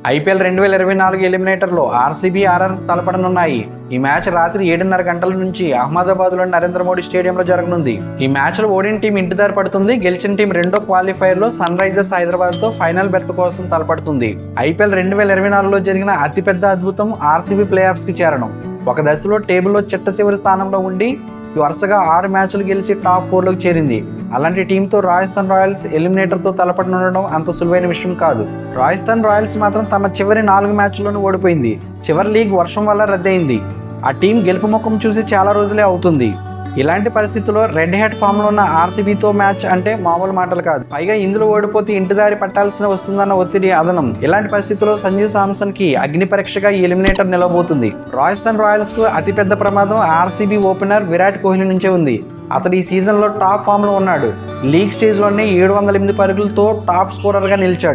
IPL 2024 ఎలిమినేటర్లో RCB RR తలపడనున్నాయి. ఈ మ్యాచ్ రాత్రి 7:30 గంటల నుంచి అహ్మదాబాద్లోని నరేంద్ర మోడీ స్టేడియంలో జరగనుంది. ఈ మ్యాచ్లో ఓడిన టీం ఇంటిదారి పడుతుంది. గెలిచిన టీం రెండో క్వాలిఫైర్లో సన్ రైజర్స్ హైదరాబాద్తో ఫైనల్ బెర్త్ కోసం తలపడుతుంది. ఐపీఎల్ 2024లో జరిగిన అతిపెద్ద అద్భుతం ఆర్సీబీ ప్లే ఆఫ్స్కి చేరడం. ఒక దశలో టేబుల్లో చిట్ట చివరి స్థానంలో ఉండి వరుసగా 6 మ్యాచ్లు గెలిచి టాప్ 4లోకి చేరింది. అలాంటి టీంతో రాజస్థాన్ రాయల్స్ ఎలిమినేటర్తో తలపడనుండడం అంత సులువైన విషయం కాదు. రాజస్థాన్ రాయల్స్ మాత్రం తమ చివరి 4 మ్యాచ్ల్లోనూ ఓడిపోయింది. చివరి లీగ్ వర్షం వల్ల రద్దయింది. ఆ టీం గెలుపు ముఖం చూసి చాలా రోజులే అవుతుంది. ఇలాంటి పరిస్థితుల్లో రెడ్ హెడ్ ఫామ్లో ఉన్న ఆర్సీబీతో మ్యాచ్ అంటే మామూలు మాటలు కాదు. పైగా ఇందులో ఓడిపోతే ఇంటిదారి పట్టాల్సిన వస్తుందన్న ఒత్తిడి అదనం. ఇలాంటి పరిస్థితుల్లో సంజు శాంసన్కి అగ్ని పరీక్షగా ఈ ఎలిమినేటర్ నిలవబోతుంది. రాజస్థాన్ రాయల్స్కు అతిపెద్ద ప్రమాదం ఆర్సీబీ ఓపెనర్ విరాట్ కోహ్లీ నుంచే ఉంది. అతడు ఈ సీజన్లో టాప్ ఫామ్లో ఉన్నాడు. లీగ్ స్టేజ్లోనే 708 పరుగులతో టాప్ స్కోరర్గా నిలిచాడు.